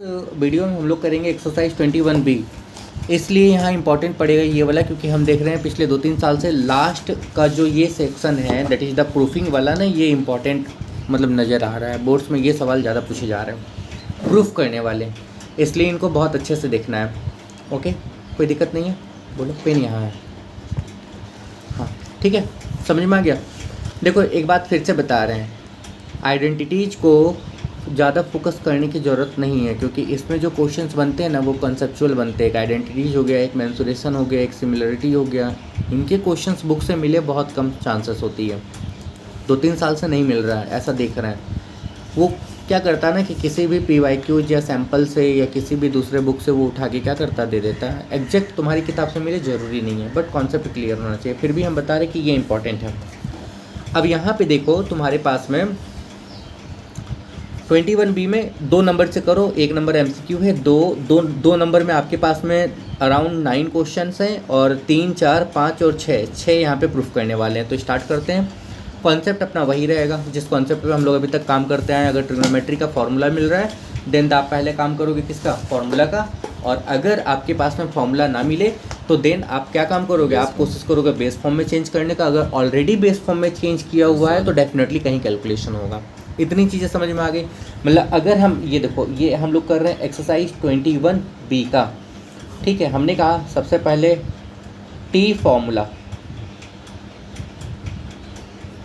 Video में हम लोग करेंगे एक्सरसाइज 21B। इसलिए यहाँ इंपॉर्टेंट पड़ेगा ये वाला, क्योंकि हम देख रहे हैं पिछले 2-3 साल से लास्ट का जो ये सेक्शन है दैट इज़ द प्रूफिंग वाला ना, ये इंपॉर्टेंट मतलब नज़र आ रहा है। बोर्ड्स में ये सवाल ज़्यादा पूछे जा रहे हैं प्रूफ करने वाले, इसलिए इनको बहुत अच्छे से देखना है। ओके, कोई दिक्कत नहीं है? बोलो, पेन यहाँ है। हाँ ठीक है, समझ में आ गया। देखो एक बात फिर से बता रहे हैं, आइडेंटिटीज़ को ज़्यादा फोकस करने की ज़रूरत नहीं है, क्योंकि इसमें जो क्वेश्चंस बनते हैं ना वो कंसेप्चुअल बनते हैं। एक आइडेंटिटीज़ हो गया, एक मेंसुरेशन हो गया, एक सिमिलरिटी हो गया, इनके क्वेश्चंस बुक से मिले बहुत कम चांसेस होती है। 2-3 साल से नहीं मिल रहा है, ऐसा देख रहे हैं। वो क्या करता है ना कि किसी भी PYQ या सैम्पल से या किसी भी दूसरे बुक से वो उठा के क्या करता दे देता है। एग्जैक्ट तुम्हारी किताब से मिले ज़रूरी नहीं है, बट कॉन्सेप्ट क्लियर होना चाहिए। फिर भी हम बता रहे कि ये इंपॉर्टेंट है। अब यहाँ पर देखो, तुम्हारे पास में 21B में 2 नंबर से करो, 1 नंबर MCQ है। दो नंबर में आपके पास में अराउंड 9 क्वेश्चंस हैं और 3, 4, 5 और 6 यहाँ पे प्रूफ करने वाले हैं। तो स्टार्ट करते हैं। कॉन्सेप्ट अपना वही रहेगा जिस कॉन्सेप्ट पे हम लोग अभी तक काम करते हैं। अगर ट्रिग्नोमेट्री का फॉर्मूला मिल रहा है देन आप पहले काम करोगे किसका, फॉर्मूला का। और अगर आपके पास में फॉर्मूला ना मिले तो देन आप क्या काम करोगे, आप कोशिश करोगे बेस फॉर्म में चेंज करने का। अगर ऑलरेडी बेस फॉर्म में चेंज किया हुआ है तो डेफिनेटली कहीं कैलकुलेशन होगा। इतनी चीज़ें समझ में आ गई। मतलब अगर हम ये देखो, ये हम लोग कर रहे हैं एक्सरसाइज 21B का, ठीक है। हमने कहा सबसे पहले टी फॉर्मूला,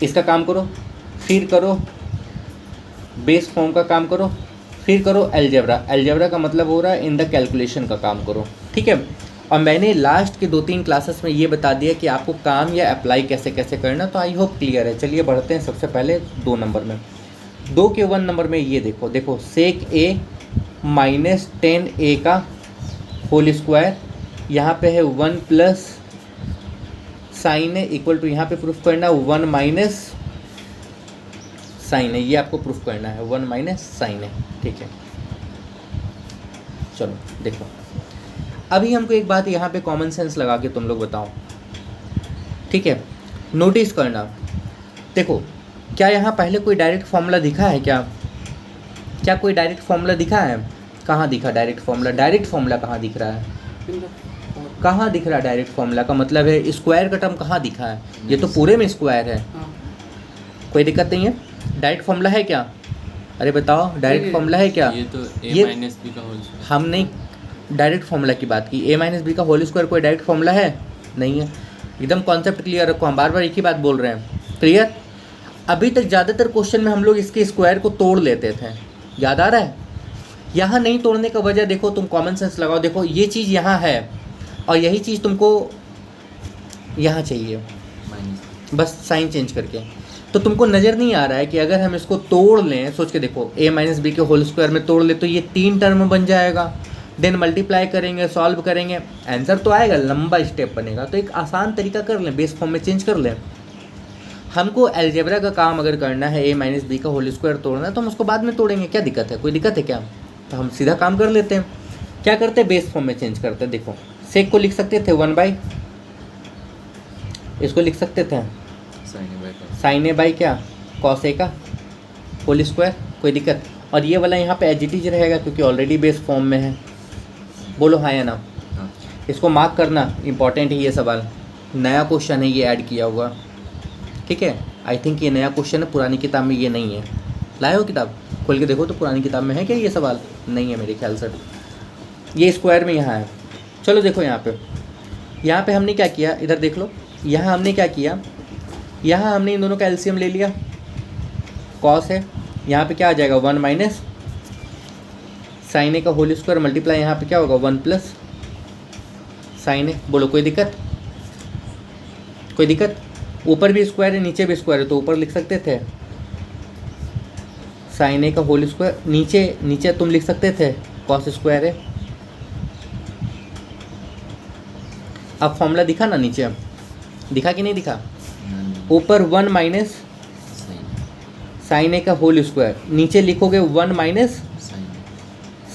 इसका काम करो, फिर करो बेस फॉर्म का काम करो, फिर करो अलजेब्रा। अलजेब्रा का मतलब हो रहा है इन द कैलकुलेशन का काम करो, ठीक है। और मैंने लास्ट के 2-3 क्लासेस में ये बता दिया कि आपको काम या अप्लाई कैसे कैसे करना, तो आई होप क्लियर है। चलिए बढ़ते हैं सबसे पहले 2 नंबर में। 2 के 1 नंबर में ये देखो सेक A माइनस 10A का होल स्क्वायर, यहाँ पे है 1 plus sign A equal to, यहाँ पे प्रूफ करना 1 माइनस साइन A। ये आपको प्रूफ करना है 1 माइनस साइन A, ठीक है। चलो देखो, अभी हमको एक बात यहाँ पे कॉमन सेंस लगा के तुम लोग बताओ, ठीक है। नोटिस करना, देखो क्या यहाँ पहले कोई डायरेक्ट फॉर्मूला दिखा है क्या कोई डायरेक्ट फॉर्मूला दिखा है? कहाँ दिखा डायरेक्ट फॉर्मूला? डायरेक्ट फॉर्मूला कहाँ दिख रहा है? कहाँ दिख रहा है डायरेक्ट फॉर्मूला? का मतलब है स्क्वायर का टर्म कहाँ दिखा है? ये तो पूरे में स्क्वायर है, कोई दिक्कत नहीं है। डायरेक्ट फॉर्मूला है क्या? अरे बताओ, डायरेक्ट फॉर्मूला है क्या? ये तो a माइनस बी का होल स्क्वायर। हम नहीं डायरेक्ट फॉर्मूला की बात की, a माइनस बी का होल स्क्वायर कोई डायरेक्ट फॉर्मूला है? नहीं है। एकदम कॉन्सेप्ट क्लियर रखो, हम बार बार एक ही बात बोल रहे हैं, क्लियर। अभी तक ज़्यादातर क्वेश्चन में हम लोग इसके स्क्वायर को तोड़ लेते थे, याद आ रहा है? यहाँ नहीं तोड़ने का वजह देखो, तुम कॉमन सेंस लगाओ। देखो ये चीज़ यहाँ है और यही चीज़ तुमको यहाँ चाहिए, बस साइन चेंज करके। तो तुमको नज़र नहीं आ रहा है कि अगर हम इसको तोड़ लें, सोच के देखो, a माइनस बी के होल स्क्वायर में तोड़ ले तो ये 3 टर्म बन जाएगा। देन मल्टीप्लाई करेंगे, सॉल्व करेंगे, आंसर तो आएगा, लंबा स्टेप बनेगा। तो एक आसान तरीका कर लें, बेस फॉर्म में चेंज कर लें। हमको अलजेब्रा का काम अगर करना है, a माइनस बी का होल स्क्वायर तोड़ना है, तो हम उसको बाद में तोड़ेंगे, क्या दिक्कत है? कोई दिक्कत है क्या? तो हम सीधा काम कर लेते हैं। क्या करते हैं, बेस फॉर्म में चेंज करते हैं। देखो सेक को लिख सकते थे 1 बाई, इसको लिख सकते थे साइन ए बाई क्या, कॉस ए का होल स्क्वायर, कोई दिक्कत। और ये वाला यहाँ पे एज इट इज रहेगा क्योंकि ऑलरेडी बेस फॉर्म में है। बोलो हाँ या ना? इसको मार्क करना, इंपॉर्टेंट है ये सवाल, नया क्वेश्चन है ये ऐड किया हुआ, ठीक है। आई थिंक ये नया क्वेश्चन है, पुरानी किताब में ये नहीं है। लाए हो किताब? खोल के देखो तो पुरानी किताब में है क्या ये सवाल? नहीं है मेरे ख्याल से। ये स्क्वायर में यहाँ है। चलो देखो यहाँ पे हमने क्या किया, इधर देख लो। यहाँ हमने क्या किया, यहाँ हमने इन दोनों का एलसीएम ले लिया, कॉस है। यहाँ पे क्या आ जाएगा, 1 माइनस साइन ए का होल स्क्वायर मल्टीप्लाई, यहाँ पे क्या होगा 1 प्लस साइन ए। बोलो कोई दिक्कत? कोई दिक्कत? ऊपर भी स्क्वायर है नीचे भी स्क्वायर है, तो ऊपर लिख सकते थे साइन ए का होल स्क्वायर, नीचे तुम लिख सकते थे कॉस स्क्वायर है। अब फॉर्मूला दिखा ना नीचे, दिखा कि नहीं दिखा? ऊपर 1 माइनस साइन ए का होल स्क्वायर, नीचे लिखोगे 1 माइनस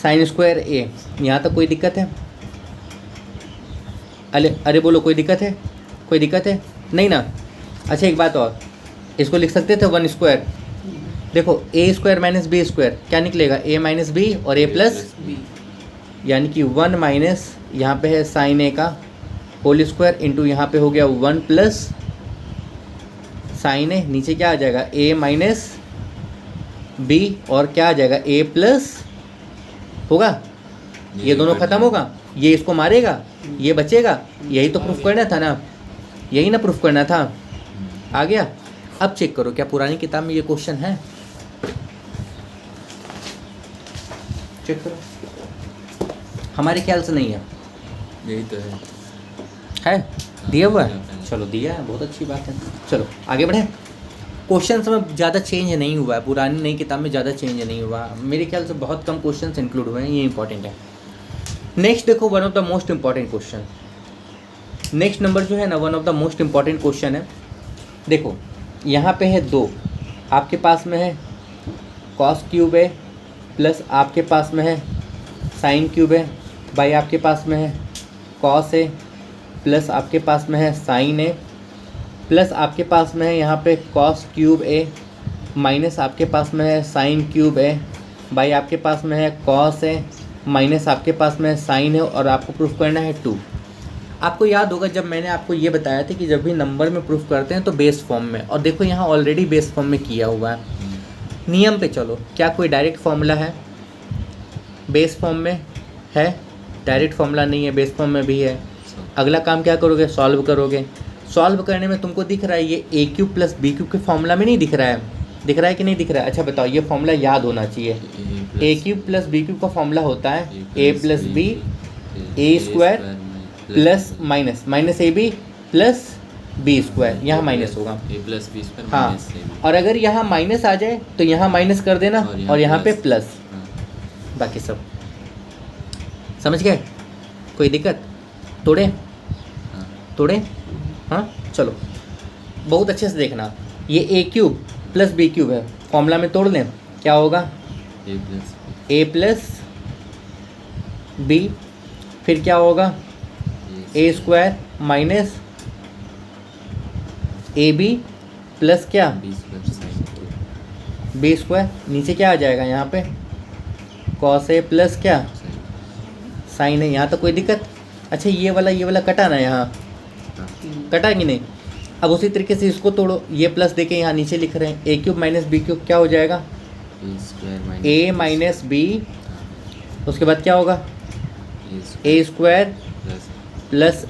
साइन स्क्वायर ए। यहाँ तक कोई दिक्कत है? अरे बोलो कोई दिक्कत है? कोई दिक्कत है? नहीं ना? अच्छा एक बात और, इसको लिख सकते थे 1 स्क्वायर। देखो ए स्क्वायर माइनस बी स्क्वायर क्या निकलेगा, ए माइनस बी और ए प्लस बी। यानी कि 1 माइनस यहाँ पे है साइन ए का होल स्क्वायर इंटू यहाँ पे हो गया 1 प्लस साइन ए, नीचे क्या आ जाएगा ए माइनस बी और क्या आ जाएगा ए प्लस होगा, ये दोनों खत्म होगा, ये इसको मारेगा, ये बचेगा, यही तो प्रूफ करना था ना, यही ना प्रूफ करना था। आ गया। अब चेक करो क्या पुरानी किताब में ये क्वेश्चन है, चेक करो। हमारे ख्याल से नहीं है, यही तो है। दिया हुआ है, चलो दिया है, बहुत अच्छी बात है। चलो आगे बढ़े। क्वेश्चंस में ज़्यादा चेंज नहीं हुआ है, पुरानी नई किताब में ज़्यादा चेंज नहीं हुआ, मेरे ख्याल से बहुत कम क्वेश्चंस इंक्लूड हुए हैं, ये इंपॉर्टेंट है। नेक्स्ट देखो, one of the most important question, next number जो है ना, one of the most important question है। देखो यहाँ पे है 2, आपके पास में है कॉस क्यूब है प्लस आपके पास में है साइन क्यूब है, बाई आपके पास में है कॉस है प्लस आपके पास में है साइन है, प्लस आपके पास में है यहाँ पे कॉस क्यूब ए माइनस आपके पास में है साइन क्यूब ए, बाई आपके पास में है कॉस है माइनस आपके पास में है साइन है, और आपको प्रूफ करना है 2। आपको याद होगा जब मैंने आपको ये बताया था कि जब भी नंबर में प्रूफ करते हैं तो बेस फॉर्म में, और देखो यहाँ ऑलरेडी बेस फॉर्म में किया हुआ है। नियम पे चलो, क्या कोई डायरेक्ट फॉर्मूला है, बेस फॉर्म में है, डायरेक्ट फॉर्मूला नहीं है, बेस फॉर्म में भी है। अगला काम क्या करोगे, सॉल्व करोगे। सॉल्व करने में तुमको दिख रहा है ये ए क्यूब प्लस बी क्यूब के फॉर्मूला में नहीं दिख रहा है, दिख रहा है कि नहीं दिख रहा है? अच्छा बताओ, ये फॉर्मूला याद होना चाहिए। A cube plus B cube का फॉर्मूला होता है A plus B A square plus minus minus A B plus B square, यहाँ माइनस होगा ए प्लस बी स्क्वायर हाँ, माइनस ए बी। और अगर यहाँ माइनस आ जाए तो यहाँ माइनस कर देना और यहाँ पे प्लस, बाकी सब समझ गए? कोई दिक्कत? तोड़े तोड़े हाँ चलो, बहुत अच्छे से देखना। ये ए क्यूब प्लस बी क्यूब है, फॉर्मूला में तोड़ लें, क्या होगा ए प्लस बी, फिर क्या होगा A square minus A B plus क्या बी स्क्वायर, नीचे क्या आ जाएगा यहाँ पे कॉस ए प्लस क्या साइन है। यहाँ तो कोई दिक्कत? अच्छा ये वाला कटा ना, यहाँ कटा कि नहीं? अब उसी तरीके से इसको तोड़ो, ये प्लस देके यहाँ नीचे लिख रहे हैं ए क्यूब माइनस बी क्यूब, क्या हो जाएगा ए माइनस बी, उसके बाद क्या होगा A square plus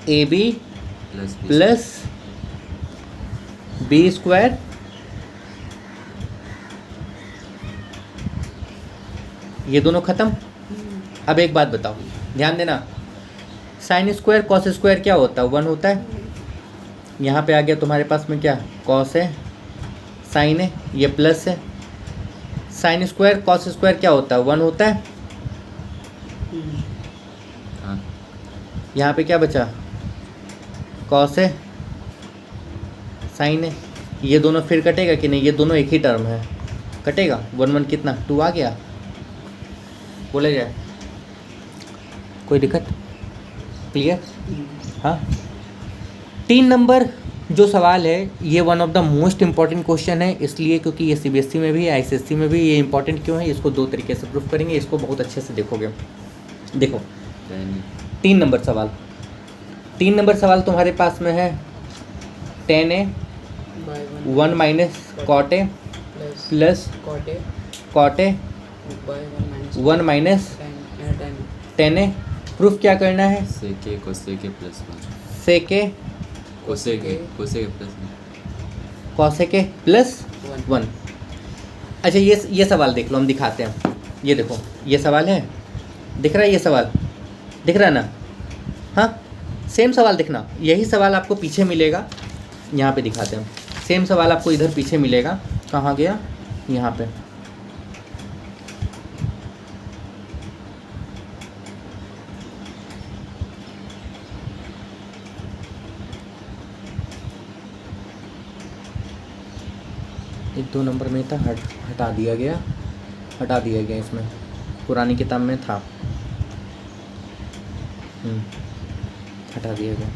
A B plus B square. ये दोनों खत्म। अब एक बात बताओ, ध्यान देना, साइन स्क्वायर कॉस स्क्वायर क्या होता है, 1 होता है। यहाँ पे आ गया तुम्हारे पास में क्या कॉस है साइन है, ये प्लस है। साइन स्क्वायर कॉस स्क्वायर क्या होता है, 1 होता है। यहाँ पे क्या बचा कॉस है साइन है, ये दोनों फिर कटेगा कि नहीं? ये दोनों एक ही टर्म है, कटेगा। 1 1 कितना 2 आ गया, बोला जाए। कोई दिक्कत? क्लियर? हाँ। 3 नंबर जो सवाल है ये one of the most important question है, इसलिए क्योंकि ये सीबीएसई में भी है, आईसीएसई में भी। ये इंपॉर्टेंट क्यों है, इसको 2 तरीके से प्रूफ करेंगे, इसको बहुत अच्छे से देखोगे। देखो 3 नंबर सवाल, 3 नंबर सवाल तुम्हारे पास में है tan A 1 minus cot A plus cot A 1 minus tan A. Proof क्या करना है? Sec A cosec A plus 1 sec A cosec A plus 1 cosec A plus 1। अच्छा ये सवाल देख लो, हम दिखाते हैं। ये देखो ये सवाल है, दिख रहा है? ये सवाल दिख रहा है ना? हाँ, सेम सवाल दिखना, यही सवाल आपको पीछे मिलेगा। यहाँ पे दिखाते हैं, सेम सवाल आपको इधर पीछे मिलेगा। कहाँ गया? यहाँ पे। एक 2 नंबर में था, हटा दिया गया इसमें, पुरानी किताब में था, हटा दिया गया,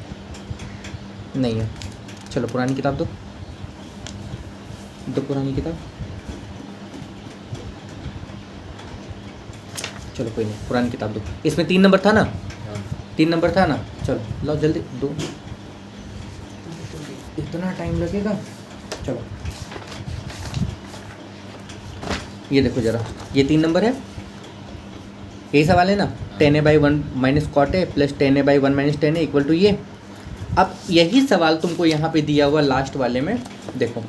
नहीं है। चलो पुरानी किताब दो, दो पुरानी किताब, चलो कोई नहीं, पुरानी किताब दो। इसमें 3 नंबर था ना, हाँ 3 नंबर था ना, चलो लो जल्दी दो, इतना टाइम लगेगा। चलो ये देखो ज़रा, ये 3 नंबर है, यही सवाल है ना, 10a/1 minus cot A plus 10a/1 minus 10a equal to ये। अब यही सवाल तुमको यहाँ पे दिया हुआ लास्ट वाले में, देखो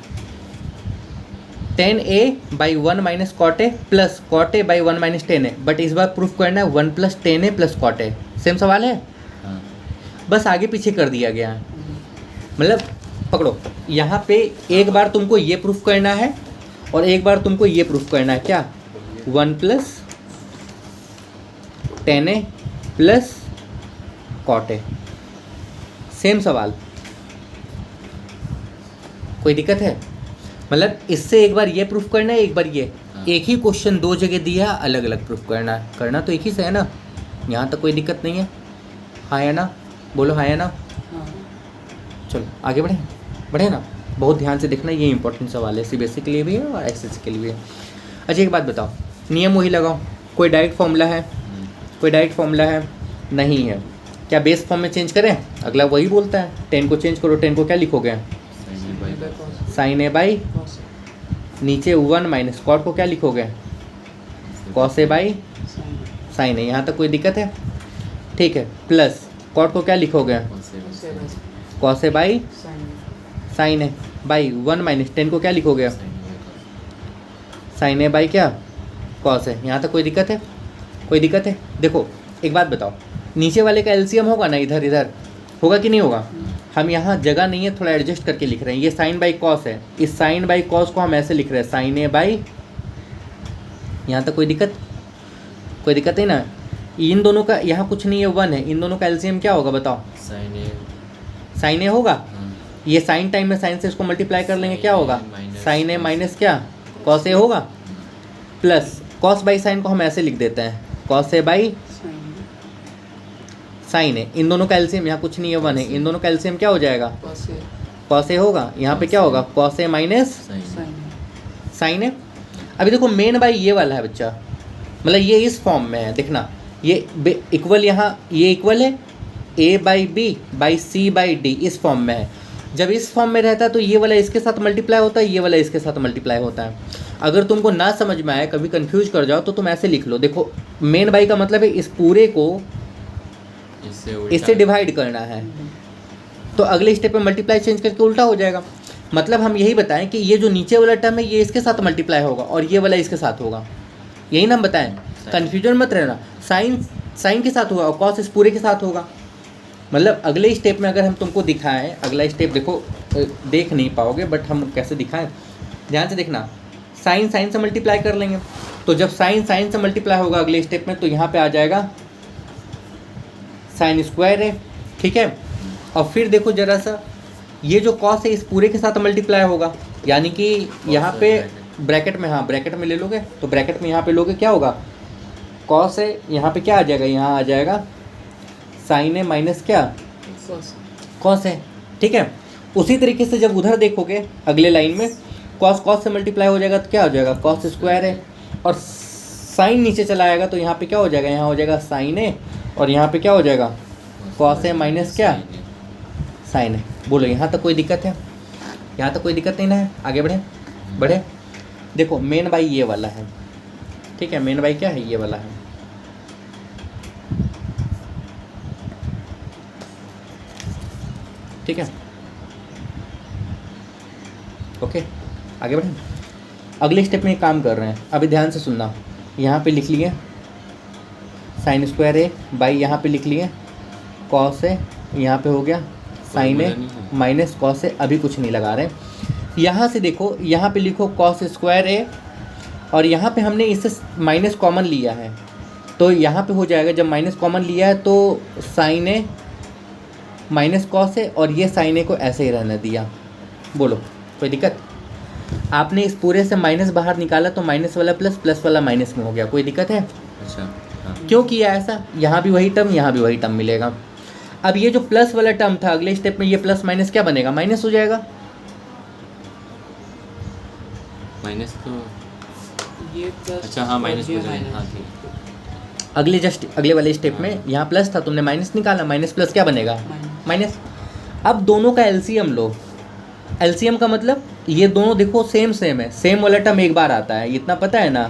10a/1 minus cot A plus cot a/1 minus 10a, but इस बार प्रूफ करना है 1 plus 10a plus cot A. Same सवाल है, हाँ बस आगे पीछे कर दिया गया है। मतलब पकड़ो, यहाँ पे एक बार तुमको ये प्रूफ करना है और एक बार तुमको ये प्रूफ करना है, क्या 1 plus 10a plus cot A. Same सवाल, कोई दिक्कत है? मतलब इससे एक बार ये प्रूफ करना है, एक बार ये, एक ही क्वेश्चन 2 जगह दिया, अलग अलग प्रूफ करना है, करना तो एक ही से है ना, यहाँ तक कोई दिक्कत नहीं है। हाँ या ना, बोलो हाँ या ना। चलो आगे बढ़े ना, बहुत ध्यान से देखना, ये इंपॉर्टेंट सवाल है, सीबीएसई के लिए भी है और एसएससी के लिए भी है। अच्छा एक बात बताओ, नियम वही लगाओ, कोई डायरेक्ट फॉर्मूला है, कोई डायरेक्ट फॉर्मूला है नहीं है, क्या बेस फॉर्म में चेंज करें? अगला वही बोलता है 10 को चेंज करो, 10 को क्या लिखोगे? साइन ए बाई, नीचे 1 माइनस कॉट को क्या लिखोगे? कॉस ए बाई साइन ए। यहाँ तक कोई दिक्कत है? ठीक है, प्लस कॉट को क्या लिखोगे? Cos A by sine A by 1 minus 10 को क्या लिखोगे? साइन ए बाई क्या? कॉस ए। यहाँ तक कोई दिक्कत है? कोई दिक्कत है? देखो एक बात बताओ, नीचे वाले का एलसीएम होगा ना, इधर इधर होगा कि नहीं होगा? हम यहाँ जगह नहीं है, थोड़ा एडजस्ट करके लिख रहे हैं। ये साइन बाई कॉस है, इस साइन बाई कॉस को हम ऐसे लिख रहे हैं साइन ए बाई, यहाँ तक कोई दिक्कत? कोई दिक्कत है ना? इन दोनों का यहाँ कुछ नहीं है, 1 है, इन दोनों का एलसीएम क्या होगा बताओ? साइन ए होगा। ये साइन टाइम में साइन से इसको मल्टीप्लाई कर लेंगे, क्या होगा? साइन ए माइनस क्या? कॉस ए होगा, प्लस कॉस बाई साइन को हम ऐसे लिख देते हैं कॉस ए बाई साइन है। इन दोनों का एलसीएम यहाँ कुछ नहीं है, 1 है, इन दोनों का एलसीएम क्या हो जाएगा? कॉस ए होगा। यहाँ पे क्या होगा? कॉस ए माइनस साइन है। अभी देखो मेन बाई ये वाला है बच्चा, मतलब ये इस फॉर्म में है, देखना ये इक्वल, यहाँ ये इक्वल है A by B by C by D, इस फॉर्म में है। जब इस फॉर्म में रहता है तो ये वाला इसके साथ मल्टीप्लाई होता है, ये वाला इसके साथ मल्टीप्लाई होता है। अगर तुमको ना समझ में आए, कभी कंफ्यूज कर जाओ, तो तुम ऐसे लिख लो, देखो मेन बाई का मतलब है इस पूरे को इससे डिवाइड करना है, तो अगले स्टेप में मल्टीप्लाई चेंज करके उल्टा हो जाएगा। मतलब हम यही बताएं कि ये जो नीचे वाला टर्म है ये इसके साथ मल्टीप्लाई होगा और ये वाला इसके साथ होगा, यही ना हम बताएं, कन्फ्यूजन मत रहना। साइन के साथ होगा और कॉस इस पूरे के साथ होगा। मतलब अगले स्टेप में अगर हम तुमको दिखाएं, अगला स्टेप देखो, देख नहीं पाओगे बट हम कैसे दिखाएं, ध्यान से देखना। साइन से मल्टीप्लाई कर लेंगे, तो जब साइन से मल्टीप्लाई होगा अगले स्टेप में, तो यहाँ पे आ जाएगा साइन स्क्वायर है, ठीक है। और फिर देखो जरा सा, ये जो कॉस है इस पूरे के साथ मल्टीप्लाई होगा, यानी कि यहाँ पे ब्रैकेट में, हाँ ब्रैकेट में ले लोगे तो ब्रैकेट में यहाँ पे लोगे क्या होगा? कॉस है, यहाँ पे क्या आ जाएगा? यहाँ आ जाएगा साइन है माइनस क्या? कॉस है, ठीक है। उसी तरीके से जब उधर देखोगे अगले लाइन में, कॉस से मल्टीप्लाई हो जाएगा तो क्या हो जाएगा? कॉस स्क्वायर है, और साइन नीचे चला आएगा तो यहाँ पे क्या हो जाएगा? यहाँ हो जाएगा साइन है, और यहाँ पे क्या हो जाएगा? कॉस है माइनस क्या? साइन है। बोलो यहाँ तक कोई दिक्कत है? यहाँ तक कोई दिक्कत नहीं ना है? आगे बढ़े। देखो मेन बाई ये वाला है, ठीक है, मेन बाई क्या है? ये वाला है, ठीक है, ओके। आगे बढ़ें, अगले स्टेप में काम कर रहे हैं, अभी ध्यान से सुनना। यहाँ पे लिख लिए साइन स्क्वायर ए बाई, यहाँ पे लिख लिए कॉस ए, यहाँ पे हो गया साइन ए माइनस कॉस ए, अभी कुछ नहीं लगा रहे। यहाँ से देखो, यहाँ पे लिखो कॉस स्क्वायर ए, और यहाँ पे हमने इससे माइनस कॉमन लिया है, तो यहाँ पे हो जाएगा, जब माइनस कॉमन लिया है तो साइन ए माइनस कॉस ए, और ये साइन ए को ऐसे ही रहने दिया। बोलो कोई दिक्कत? आपने इस पूरे से माइनस बाहर निकाला तो माइनस वाला प्लस, प्लस वाला माइनस में हो गया, कोई दिक्कत है? अच्छा हाँ। क्यों किया ऐसा? यहाँ भी वही टर्म, यहाँ भी वही टर्म मिलेगा। अब ये जो प्लस वाला टर्म था, अगले स्टेप में ये प्लस माइनस क्या बनेगा? माइनस हो जाएगा। माइनस तो ये प्लस अच्छा हाँ माइनस ये हो जाएगा हाँ माइनस ठीक अगले वाले स्टेप में यहाँ प्लस था, तुमने माइनस निकाला, माइनस प्लस क्या बनेगा? माइनस। माइनस। अब दोनों का एलसीएम लो। एलसीएम का मतलब ये दोनों देखो सेम सेम है, सेम वाला टर्म एक बार आता है, इतना पता है ना।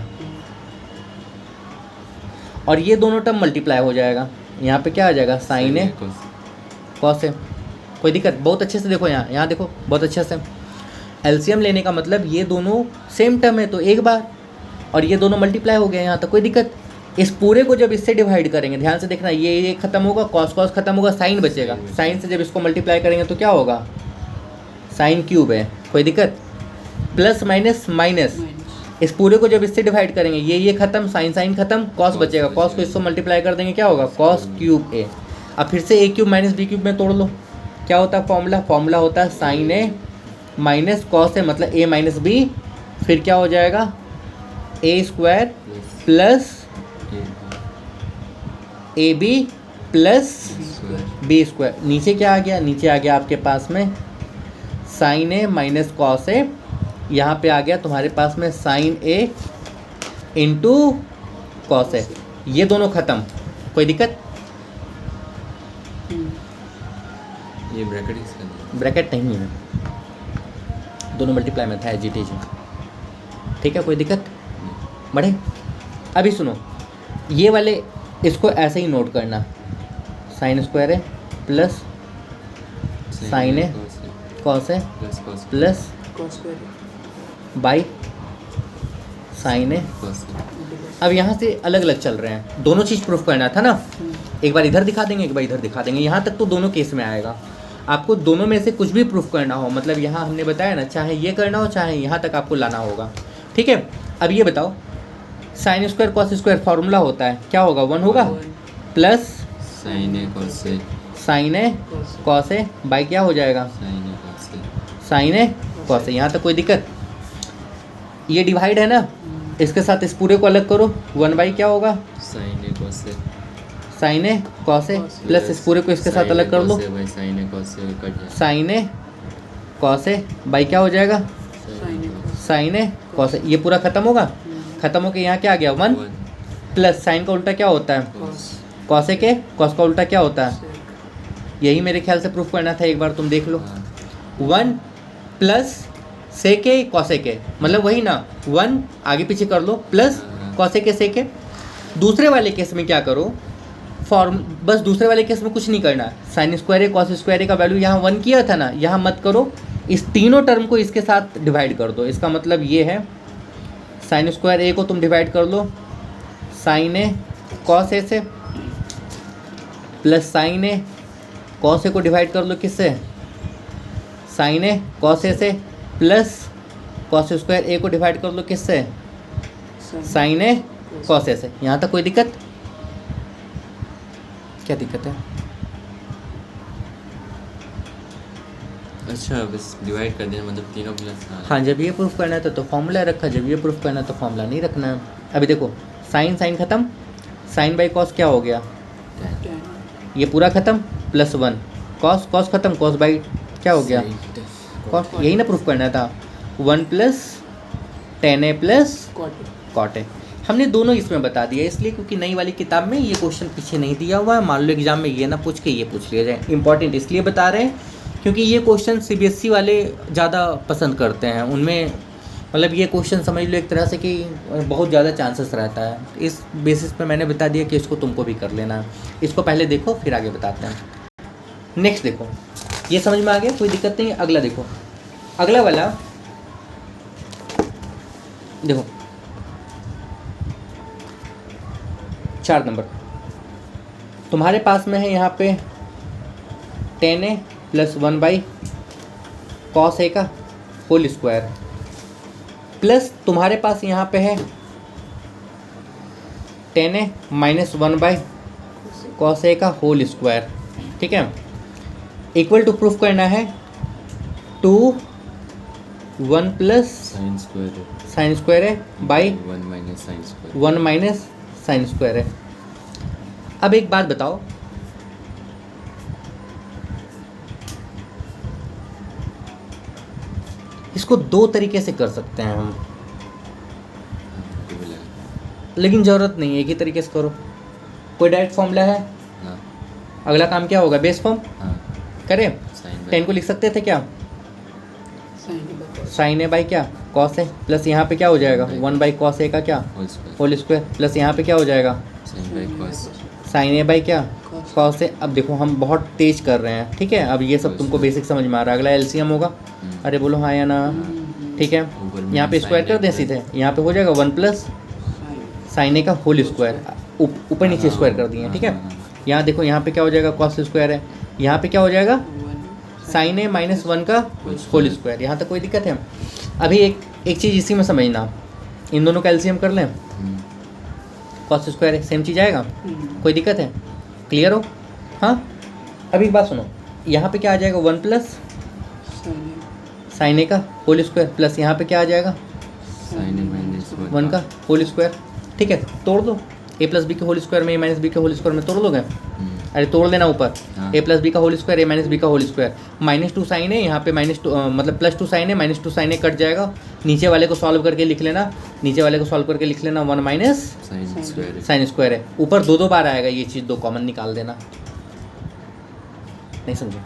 और ये दोनों टर्म मल्टीप्लाई हो जाएगा, यहाँ पे क्या आ जाएगा? साइन है कॉस है। कोई दिक्कत? बहुत अच्छे से देखो, यहाँ देखो बहुत अच्छे से। एलसीएम लेने का मतलब ये दोनों सेम टर्म है तो एक बार, और ये दोनों मल्टीप्लाई हो गए यहाँ तक, कोई दिक्कत? इस पूरे को जब इससे डिवाइड करेंगे, ध्यान से देखना, ये खत्म होगा, कॉस कॉस खत्म होगा, साइन बचेगा। साइन से जब इसको मल्टीप्लाई करेंगे तो क्या होगा? साइन क्यूब है। कोई दिक्कत? प्लस माइनस माइनस, इस पूरे को जब इससे डिवाइड करेंगे, ये खत्म, साइन साइन खत्म, कॉस बचेगा, कॉस को इससे मल्टीप्लाई कर देंगे, क्या होगा? कॉस क्यूब ए। अब फिर से ए क्यूब माइनस बी क्यूब में तोड़ लो, क्या होता है फॉर्मूला? फॉर्मूला होता है sine A minus cos A, मतलब ए माइनस बी, फिर क्या हो जाएगा? A square plus A B plus B square. नीचे क्या आ गया? नीचे आ गया आपके पास में साइन ए माइनस कॉस ए, यहाँ पे आ गया तुम्हारे पास में sign A into cos A. ये दोनों खत्म, कोई दिक्कत? ये ब्रैकेट किसका? ब्रैकेट नहीं है, दोनों मल्टीप्लाई में था एजिटेज। ठीक है, कोई दिक्कत? बढ़े। अभी सुनो, ये वाले इसको ऐसे ही नोट करना, साइन स्क्वायर है प्लस साइन है कॉस है plus cos square by sine है। अब यहाँ से अलग अलग चल रहे हैं, दोनों चीज़ प्रूफ करना था ना, एक बार इधर दिखा देंगे, एक बार इधर दिखा देंगे। यहाँ तक तो दोनों केस में आएगा, आपको दोनों में से कुछ भी प्रूफ करना हो, मतलब यहाँ हमने बताया ना, चाहे ये करना हो चाहे यहाँ तक आपको लाना होगा। ठीक है, अब ये बताओ, sine square cos square formula होता है, क्या होगा? 1 होगा plus sign A cos A, sign है कॉस है बाई क्या हो जाएगा? Sign A cos A, sign है कॉस है। यहाँ तक कोई दिक्कत? ये डिवाइड है ना, इसके साथ इस पूरे को अलग करो, 1 बाई क्या होगा? Sign A cos A, sign है कॉस है प्लस इस पूरे को इसके साथ अलग कर लो, sign A cos A cut जाए, साइन है कॉस है बाई क्या हो जाएगा? साइन है कॉस है। ये पूरा खत्म होगा, खत्म होके यहाँ क्या आ गया? 1 प्लस साइन का उल्टा क्या होता है? कॉस है के, कॉस का उल्टा क्या होता है? यही मेरे ख्याल से प्रूफ करना था, एक बार तुम देख लो। 1 प्लस सेके कॉसे के, मतलब वही ना, 1 आगे पीछे कर लो प्लस कॉसे के सेके। दूसरे वाले केस में क्या करो? बस दूसरे वाले केस में कुछ नहीं करना, साइन स्क्वायर ए कॉस स्क्वायर ए का वैल्यू यहाँ 1 किया था ना, यहाँ मत करो, इस तीनों टर्म को इसके साथ डिवाइड कर दो। इसका मतलब ये है, साइन स्क्वायर ए को तुम डिवाइड कर लो साइन ए कॉस ए से, प्लस साइन ए कॉस ए को डिवाइड कर लो किससे? साइन ए कॉस ए से, प्लस कॉस स्क्वायर ए को डिवाइड कर लो किससे? साइन ए कॉस ए से। यहाँ तक कोई दिक्कत? क्या दिक्कत है? अच्छा बस डिवाइड कर देना, मतलब तीनों प्लस। हाँ, जब ये प्रूफ करना है तो फॉर्मूला रखा, जब ये प्रूफ करना है तो फॉर्मूला नहीं रखना है। अभी देखो, साइन साइन खत्म, साइन बाई कॉस क्या हो गया? ये पूरा खत्म, प्लस 1 कॉस कॉस खत्म, कॉस बाई क्या हो गया? कॉस। यही ना प्रूफ करना था, 1 plus tan A plus cot A. हमने दोनों इसमें बता दिया, इसलिए क्योंकि नई वाली किताब में ये क्वेश्चन पीछे नहीं दिया हुआ है, मान लो एग्जाम में ये ना पूछ के ये पूछ लिया जाए। इंपॉर्टेंट इसलिए बता रहे हैं क्योंकि ये क्वेश्चन सीबीएसई वाले ज़्यादा पसंद करते हैं, उनमें मतलब ये क्वेश्चन समझ लो एक तरह से कि बहुत ज़्यादा चांसेस रहता है। इस बेसिस पे मैंने बता दिया कि इसको तुमको भी कर लेना है। इसको पहले देखो फिर आगे बताते हैं। नेक्स्ट देखो, ये समझ में आ गया, कोई दिक्कत नहीं है। अगला देखो, अगला वाला देखो 4 नंबर तुम्हारे पास में है, यहाँ पे tan A plus 1 by cos A का होल स्क्वायर, प्लस तुम्हारे पास यहाँ पे है tan A minus 1 by cos A का होल स्क्वायर। ठीक है, इक्वल टू प्रूफ करना है 2 1 प्लस साइन स्क्वायर है by 1 minus sine square, 1 minus sine square है। अब एक बात बताओ, इसको 2 तरीके से कर सकते हैं हम। लेकिन ज़रूरत नहीं है, एक ही तरीके से करो। कोई डायरेक्ट फॉर्मूला है, ना अगला काम क्या होगा, बेस फॉर्म हाँ करें। साइन 10 को लिख सकते थे क्या, sine A by cos. Sine A by क्या, कॉस ए, प्लस यहाँ पे क्या हो जाएगा 1 बाई कॉस ए का क्या, whole square whole square, plus यहाँ पे क्या हो जाएगा sine by cos sine A by क्या, Cos। Cos A. अब देखो हम बहुत तेज कर रहे हैं, ठीक है। अब ये सब तुमको बेसिक समझ में आ रहा है। अगला एलसीएम होगा, अरे बोलो हाँ या ना, ठीक है। ऊपर में यहाँ पे sin स्क्वायर कर दें ए सीधे, यहाँ पे हो जाएगा 1 प्लस साइन साइन ए का होल स्क्वायर, ऊपर नीचे हाँ, स्क्वायर कर दिए, ठीक है। हाँ, हाँ। यहाँ देखो, यहाँ पे क्या हो जाएगा, कॉस स्क्वायर है, यहाँ पे क्या हो जाएगा 1 साइन ए माइनस 1 का होल स्क्वायर। यहाँ तक कोई दिक्कत है। अभी एक चीज़ इसी में समझना, इन दोनों का एलसीएम कर लें, कॉस स्क्वायर है, सेम चीज़ आएगा, कोई दिक्कत है, क्लियर हो। हाँ अभी एक बात सुनो, यहाँ पे क्या आ जाएगा 1 प्लस साइन ए साइन ए का होल स्क्वायर, प्लस यहाँ पे क्या आ जाएगा साइन ए माइनस 1 का होल स्क्वायर, ठीक है। तोड़ दो, ए प्लस बी के होल स्क्वायर में ए माइनस बी के होल स्क्वायर में तोड़ दोगे, अरे तोड़ लेना ऊपर, हाँ। ए प्लस बी का होल स्क्वायर ए माइनस बी का होल स्क्वायर, -2 साइन है, यहाँ पे -2 मतलब +2 साइन है, -2 साइन है कट जाएगा, नीचे वाले को सॉल्व करके लिख लेना, नीचे वाले को सॉल्व करके लिख लेना 1 minus sine square sine square है। ऊपर 2 बार आएगा, ये चीज़ 2 कॉमन निकाल देना। नहीं समझे,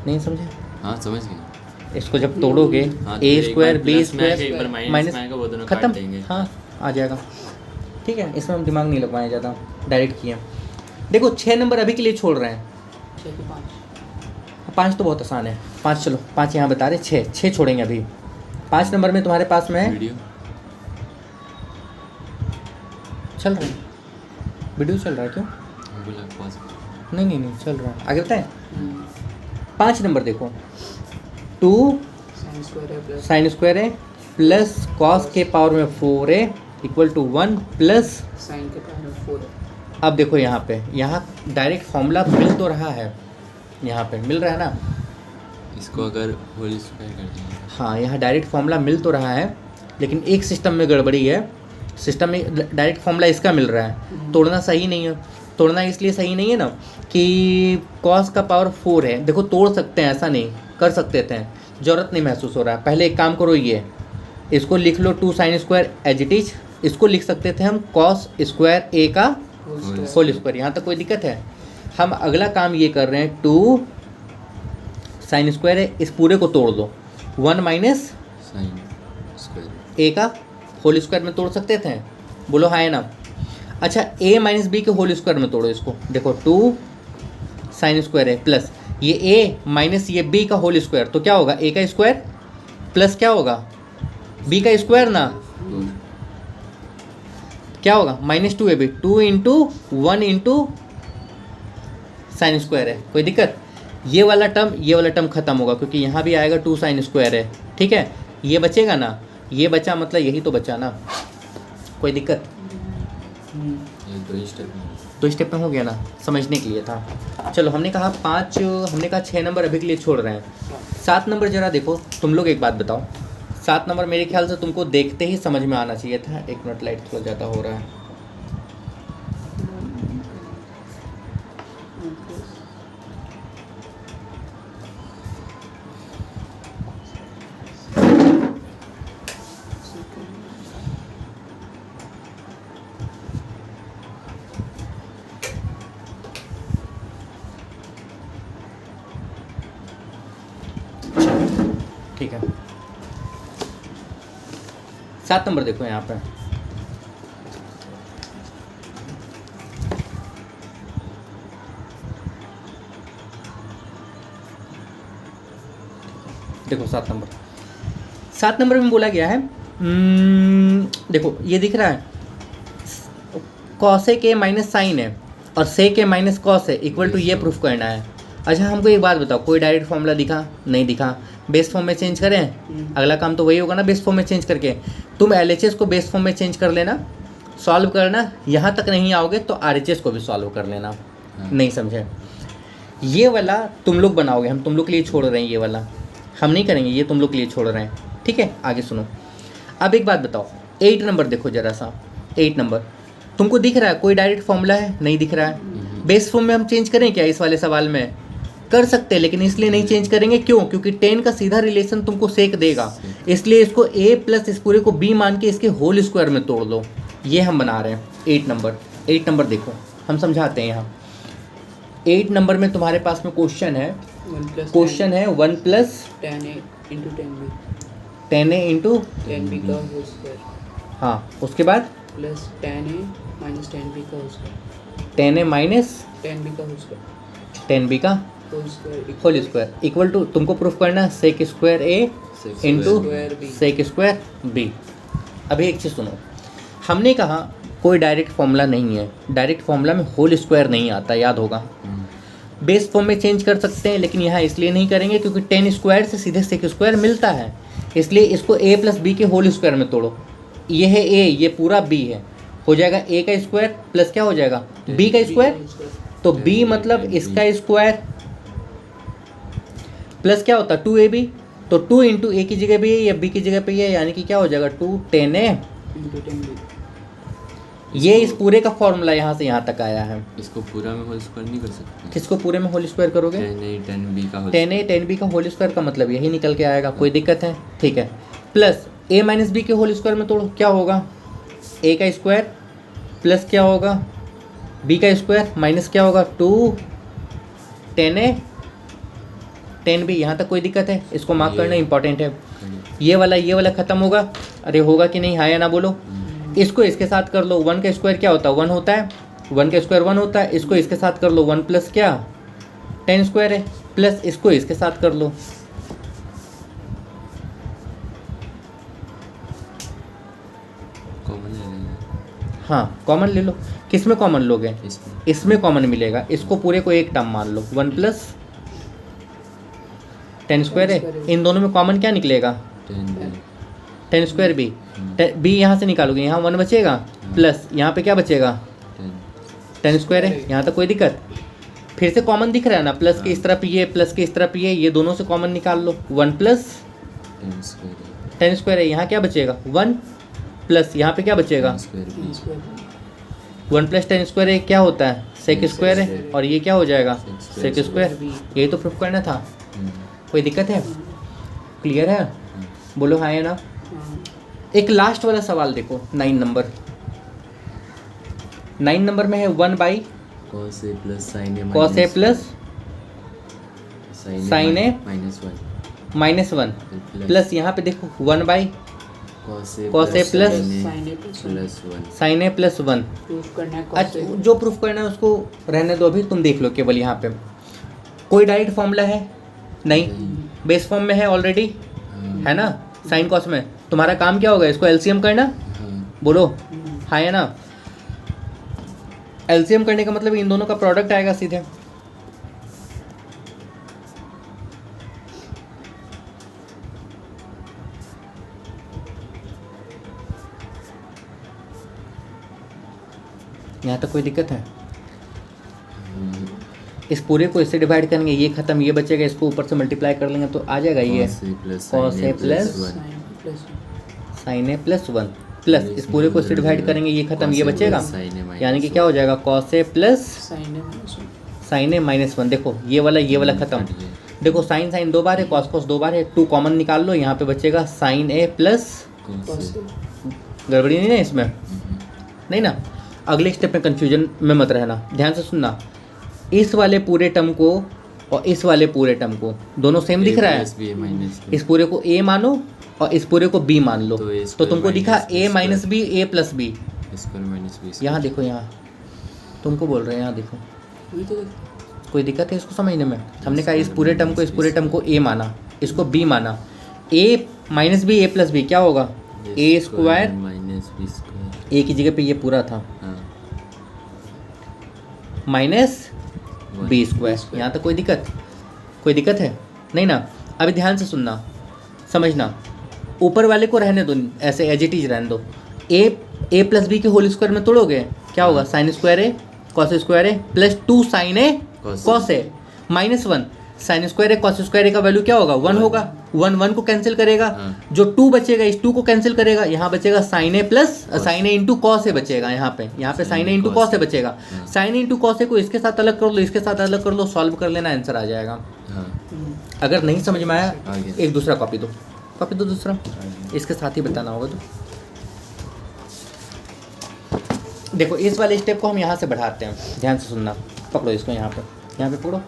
नहीं समझे, हाँ समझ गए। इसको जब तोड़ोगे हाँ, ए तो एक स्क्वायर बार बी प्लस में आएगा, एक स्क्वायर बार माइनस माइनस में आएगा, वो दोनों काट खत्म, देंगे। हाँ आ जाएगा, ठीक है। इसमें हम दिमाग नहीं लगवाए ज़्यादा, डायरेक्ट किए। देखो 6 नंबर अभी के लिए छोड़ रहे हैं, 6 के 5 5 तो बहुत आसान है, 5 चलो 5 यहाँ बता रहे, 6 छोड़ेंगे अभी। 5 नंबर में तुम्हारे पास में है, वीडियो चल रहा है, वीडियो चल रहा है, क्यों बोला पॉज नहीं चल रहा है, आगे बताएं। 5 नंबर देखो, 2 साइन स्क्वायर है प्लस साइन स्क्वायर है प्लस कॉस के पावर में 4 है इक्वल टू 1 प्लस। साइन के पावर में 4 है। अब देखो यहाँ पे, यहाँ डायरेक्ट फॉर्मूला मिल तो रहा है, यहाँ पे मिल रहा है ना, इसको अगर होल स्क्वायर कर देंगे हाँ यहाँ डायरेक्ट फॉर्मूला मिल तो रहा है, लेकिन एक सिस्टम में गड़बड़ी है। सिस्टम में डायरेक्ट फॉर्मूला इसका मिल रहा है, तोड़ना सही नहीं है। तोड़ना इसलिए सही नहीं है ना कि कॉस का पावर 4 है, देखो तोड़ सकते हैं, ऐसा नहीं कर सकते थे, ज़रूरत नहीं महसूस हो रहा है। पहले एक काम करो, ये इसको लिख लो 2 sine square as it is, इसको लिख सकते थे हम कॉस स्क्वायर ए का होल स्क्वायर, यहाँ तक कोई दिक्कत है। हम अगला काम ये कर रहे हैं, 2 साइन स्क्वायर है, इस पूरे को तोड़ दो, 1 माइनस साइन स्क्वायर ए का होल स्क्वायर में तोड़ सकते थे, बोलो हाँ है ना। अच्छा ए माइनस बी के होल स्क्वायर में तोड़ो इसको, देखो 2 साइन स्क्वायर है प्लस ये ए माइनस ये बी का होल स्क्वायर, तो क्या होगा ए का स्क्वायर प्लस क्या होगा बी का स्क्वायर ना, क्या होगा -2 है, 2 इंटू 1 इंटू साइन स्क्वायर है, कोई दिक्कत। ये वाला टर्म खत्म होगा, क्योंकि यहाँ भी आएगा 2 साइन स्क्वायर है, ठीक है। ये बचेगा ना, ये बचा मतलब यही तो बचा ना, कोई दिक्कत। ये 2 स्टेप में 2 स्टेप में हो गया ना, समझने के लिए था। चलो हमने कहा 5, हमने कहा 6 नंबर अभी के लिए छोड़ रहे हैं। 7 नंबर जरा देखो, तुम लोग एक बात बताओ, 7 नंबर मेरे ख्याल से तुमको देखते ही समझ में आना चाहिए था। 1 मिनट, लाइट थोड़ा ज़्यादा हो रहा है। ठीक है, 7 नंबर देखो यहाँ पे, देखो 7 नंबर में बोला गया है, देखो ये दिख रहा है कॉस के माइनस साइन है और से के माइनस कॉस है इक्वल टू, ये प्रूफ करना है। अच्छा हमको एक बात बताओ, कोई डायरेक्ट फॉर्मूला दिखा नहीं दिखा, बेस फॉर्म में चेंज करें, अगला काम तो वही होगा ना, बेस फॉर्म में चेंज करके। तुम LHS को बेस फॉर्म में चेंज कर लेना, सॉल्व करना, यहाँ तक नहीं आओगे तो RHS को भी सॉल्व कर लेना। नहीं समझे, ये वाला तुम लोग बनाओगे, हम तुम लोग के लिए छोड़ रहे हैं, ये वाला हम नहीं करेंगे, ये तुम लोग के लिए छोड़ रहे हैं, ठीक है। आगे सुनो, अब एक बात बताओ, 8 नंबर देखो जरा सा, 8 नंबर तुमको दिख रहा है कोई डायरेक्ट फॉर्मूला है, नहीं दिख रहा है। बेस फॉर्म में हम चेंज करें क्या, इस वाले सवाल में कर सकते हैं, लेकिन इसलिए नहीं चेंज करेंगे, क्यों, क्योंकि 10 का सीधा रिलेशन तुमको सेक देगा, इसलिए इसको a प्लस इस पूरे को b मान के इसके होल स्क्वायर में तोड़ दो, ये हम बना रहे हैं 8 नंबर। 8 नंबर देखो हम समझाते हैं यहाँ। 8 नंबर में तुम्हारे पास में क्वेश्चन है, 1 plus क्वेश्चन है 1 plus 10A into 10B 10A into 10B का होल स्क्वायर हाँ, उसके बाद प्लस 10A माइनस 10B का whole square 10A minus 10B का होल स्क्वायर 10B का होल स्क्वायर इक्वल टू, तुमको प्रूफ करना है sec square A Sec into square B। Sec square B. अभी एक चीज़ सुनो, हमने कहा कोई डायरेक्ट फॉर्मूला नहीं है, डायरेक्ट फॉर्मूला में होल स्क्वायर नहीं आता, याद होगा। बेस फॉर्म में चेंज कर सकते हैं, लेकिन यहाँ इसलिए नहीं करेंगे क्योंकि 10 स्क्वायर से सीधे सेक स्क्वायर मिलता है, इसलिए इसको a प्लस बी के होल स्क्वायर में तोड़ो। ये है a, ये पूरा b है, हो जाएगा a का स्क्वायर प्लस क्या हो जाएगा b का स्क्वायर, तो b मतलब इसका स्क्वायर प्लस क्या होता है 2ab, तो 2 इंटू ए की जगह भी है या b की जगह पे है, यानी कि क्या हो जाएगा 2 10a। into 10B ये इस पूरे का फॉर्मूला यहाँ से यहाँ तक आया है। इसको पूरा में होल स्क्वायर नहीं कर सकते? किसको पूरे में होल स्क्वायर करोगे? 10A 10B का होल 10a 10b का होल स्क्वायर का मतलब यही निकल के आएगा, कोई दिक्कत है? ठीक है, प्लस a माइनस बी के होल स्क्वायर में तोड़ो, क्या होगा a का स्क्वायर प्लस क्या होगा b का स्क्वायर माइनस क्या होगा 2 10a 10b। यहाँ तक कोई दिक्कत है? इसको मार्क करना इंपॉर्टेंट है। ये वाला खत्म होगा, अरे होगा कि नहीं, हाँ या ना बोलो। इसको इसके साथ कर लो, 1 का स्क्वायर क्या होता है 1 होता है, 1 का स्क्वायर 1 होता है, इसको इसके साथ कर लो 1 प्लस क्या 10 स्क्वायर है, प्लस इसको इसके साथ कर लो, कॉमन ले लेंगे हाँ कॉमन ले लो। किस में कॉमन लोगे? इसमें। इसमें कॉमन मिलेगा, इसको पूरे को एक टर्म मान लो 1 प्लस 10 स्क्वायर है, इन दोनों में कॉमन क्या निकलेगा 10B 10 स्क्वायर बी, बी यहाँ से निकालोगे, यहाँ 1 बचेगा प्लस यहाँ पे क्या बचेगा 10 स्क्वायर है। यहाँ तक कोई दिक्कत? फिर से कॉमन दिख रहा है ना, प्लस के इस तरफ ये प्लस के इस तरफ ये दोनों से कॉमन निकाल लो, 1 प्लस 10 स्क्वायर है, यहाँ क्या बचेगा 1 प्लस यहाँ पे क्या बचेगा 10 स्क्वायर B 1 प्लस 10 स्क्वायर है, क्या होता है सेक स्क्वायर है, और ये क्या हो जाएगा सेक स्क्वायर। यही तो प्रूफ करना था, कोई दिक्कत है? क्लियर है? बोलो हाँ या ना। एक लास्ट वाला सवाल देखो 9 नंबर। 9 नंबर में है 1 by cos A plus sin A cos A plus sin A minus 1 -1 plus यहाँ पे देखो 1 by cos A plus sin A plus 1 sin A plus 1। Proof करना है अच्छा, cos A जो प्रूफ करना है उसको रहने दो, अभी तुम देख लो केवल यहाँ पे कोई डायरेक्ट फॉर्मूला है नहीं, बेस फॉर्म में है ऑलरेडी, है ना, साइन कॉस में। तुम्हारा काम क्या होगा, इसको एलसीएम करना, बोलो हाँ या ना। एलसीएम करने का मतलब इन दोनों का प्रोडक्ट आएगा सीधे, यहाँ तक कोई दिक्कत है? इस पूरे को इससे डिवाइड करेंगे, ये खत्म, ये बचेगा, इसको ऊपर से मल्टीप्लाई कर लेंगे तो आ जाएगा ये cos A plus sin A plus 1 plus इस पूरे को इससे डिवाइड करेंगे, ये खत्म, ये बचेगा, यानी कि क्या हो जाएगा cos A plus sin A minus 1। देखो ये वाला खत्म, देखो साइन साइन 2 बार है, cos 2 बार है, 2 कॉमन निकाल लो, यहाँ पे बचेगा sin A प्लस, गड़बड़ी नहीं ना इसमें, नहीं ना। अगले स्टेप में कन्फ्यूजन में मत रहना, ध्यान से सुनना, इस वाले पूरे टर्म को और इस वाले पूरे टर्म को दोनों सेम दिख रहा है, इस पूरे को a मानो और इस पूरे को b मान लो, तो तुमको दिखा a minus B a plus B, यहाँ देखो, यहाँ तुमको बोल रहे हैं, यहाँ देखो, कोई दिक्कत है इसको समझने में? हमने कहा इस पूरे टर्म को a माना, इसको b माना, a minus B a plus B क्या होगा a square minus B square, a की जगह पे ये पूरा था माइनस बी स्क्वायर। यहाँ तक कोई दिक्कत है नहीं ना? अभी ध्यान से सुनना, समझना, ऊपर वाले को रहने दो ऐसे एज इट इज रहने दो, a प्लस बी के होल स्क्वायर में तोड़ोगे क्या होगा sine square A cos square A plus 2 sign A cos A minus 1 sine square A cos square ए का वैल्यू क्या होगा 1 होगा, 1 को कैंसिल करेगा, जो 2 बचेगा इस 2 को कैंसिल करेगा, यहाँ बचेगा sign A plus sign A into cos A बचेगा, यहाँ पे sign A into cos A बचेगा, sign A into cos A को इसके साथ अलग कर लो, इसके साथ अलग कर लो, सॉल्व कर लेना, आंसर आ जाएगा। अगर नहीं समझ में आया एक दूसरा कॉपी दो दूसरा, इसके साथ ही बताना होगा तो देखो इस वाले स्टेप को हम यहाँ से बढ़ाते हैं, ध्यान से सुनना, पकड़ो इसको यहाँ पे पकड़ो।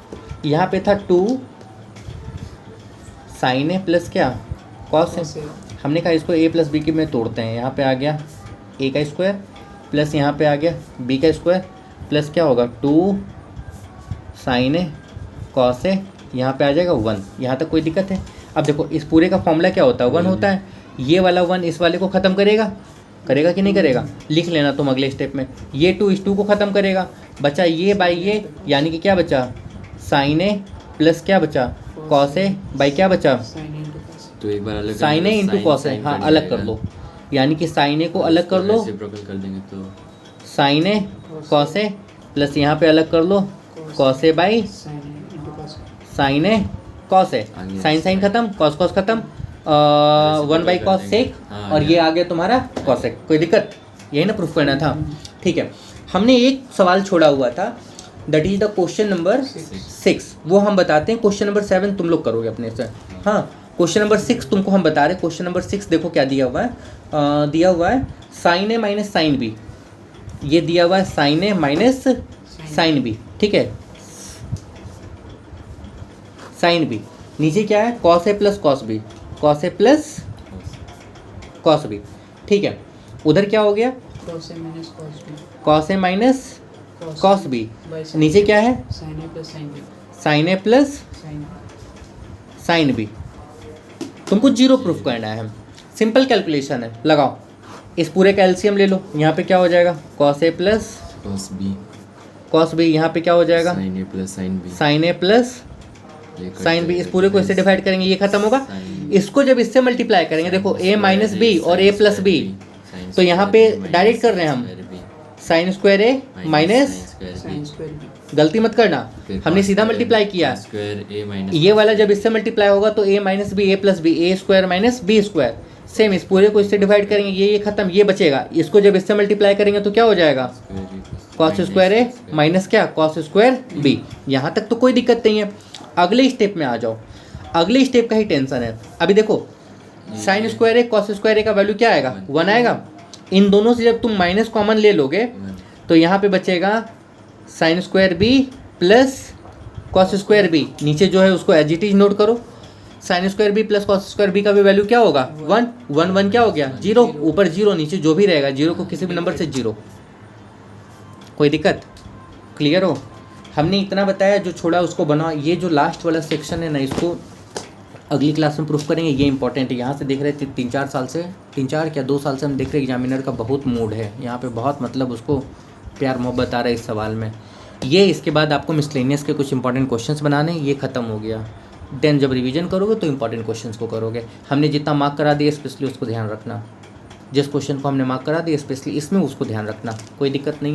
यहाँ पे था 2 साइन ए प्लस क्या कॉस है, हमने कहा इसको ए प्लस बी के में तोड़ते हैं, यहाँ पे आ गया ए का स्क्वायर प्लस यहाँ पे आ गया बी का स्क्वायर प्लस क्या होगा 2 साइन ए कॉस ए, यहाँ पे आ जाएगा 1। यहाँ तक कोई दिक्कत है? अब देखो इस पूरे का फॉर्मूला क्या होता है 1 होता है, ये वाला 1 इस वाले को ख़त्म करेगा कि नहीं करेगा, लिख लेना तुम अगले स्टेप में। ये 2 इस 2 को ख़त्म करेगा, बचा ये बाई ये, यानी कि क्या बचा साइन ए प्लस क्या बचा कॉस ए बाई क्या बचा तो एक बार अलग sign A into cos A. हाँ अलग कर लो, यानी कि साइन ए को अलग कर लो, रेसिप्रोकल कर देंगे तो sine A cos A plus यहाँ पे अलग कर लो cos A by sine A cos A, sine sine खत्म कॉस कॉस खत्म, 1 बाई कॉस सेक, और ये आ गया तुम्हारा कॉसेक। कोई दिक्कत? यही ना प्रूफ करना था, ठीक है। हमने एक सवाल छोड़ा हुआ था, that is the question number 6, वो हम बताते हैं। क्वेश्चन नंबर 7 तुम लोग करोगे अपने से। हाँ क्वेश्चन नंबर 6 तुमको हम बता रहे हैं। क्वेश्चन नंबर 6 देखो क्या दिया हुआ है, दिया हुआ है sine A minus sine B, ये दिया हुआ है sine A minus sine B, ठीक है, साइन बी। नीचे क्या है cos A plus cos B, cos A plus cos B, ठीक है। उधर क्या हो गया cos A minus cos B, नीचे क्या है साइन ए प्लस साइन बी। तुमको 0 प्रूफ करना है, सिंपल कैलकुलेशन है, लगाओ। इस पूरे का एलसीएम ले लो, यहाँ पे क्या हो जाएगा cos A plus cos B, यहाँ पे क्या हो जाएगा साइन ए प्लस साइन बी। इस पूरे को इससे डिवाइड करेंगे, ये खत्म होगा। इसको जब इससे मल्टीप्लाई करेंगे, देखो a माइनस बी और a प्लस बी, तो यहाँ पे डायरेक्ट कर रहे हैं हम साइन स्क्वायर ए माइनस, गलती मत करना, हमने सीधा मल्टीप्लाई किया। ये वाला जब इससे मल्टीप्लाई होगा तो a minus B a plus B, A square minus B square. Same इस पूरे को इससे डिवाइड करेंगे, ये खत्म, ये बचेगा। इसको जब इससे मल्टीप्लाई करेंगे तो क्या हो जाएगा कॉस स्क्वायर ए माइनस क्या कॉस स्क्वायर बी। यहाँ तक तो कोई दिक्कत नहीं है। अगले स्टेप में आ जाओ, अगले स्टेप का ही टेंशन है। अभी देखो साइन स्क्वायर ए कॉस स्क्वायर ए का वैल्यू क्या आएगा 1 आएगा। इन दोनों से जब तुम माइनस कॉमन ले लोगे तो यहाँ पे बचेगा sine square B plus cos square B. नीचे जो है उसको एज इट इज नोट करो, sine square B plus cos square B का भी वैल्यू क्या होगा 1 क्या हो गया 0, ऊपर 0 नीचे जो भी रहेगा 0 को किसी भी नंबर से 0। कोई दिक्कत? क्लियर हो? हमने इतना बताया, जो छोड़ा उसको बनाओ। ये जो लास्ट वाला सेक्शन है ना, इसको अगली क्लास में प्रूफ करेंगे, ये इंपॉर्टेंट है। यहाँ से देख रहे थे 3-4 साल से, 3-4 क्या 2 साल से हम देख रहे एग्जामिनर का बहुत मूड है यहाँ पे, बहुत मतलब उसको प्यार मोहब्बत आ रहा है इस सवाल में। ये इसके बाद आपको मिसलेनियस के कुछ इंपॉर्टेंट क्वेश्चंस बनाने, ये ख़त्म हो गया। देन जब रिवीजन करोगे तो इंपॉर्टेंट क्वेश्चंस को करोगे। हमने जितना मार्क करा दिया स्पेशली उसको ध्यान रखना, जिस क्वेश्चन को हमने मार्क करा दिया स्पेशली इसमें उसको ध्यान रखना, कोई दिक्कत नहीं।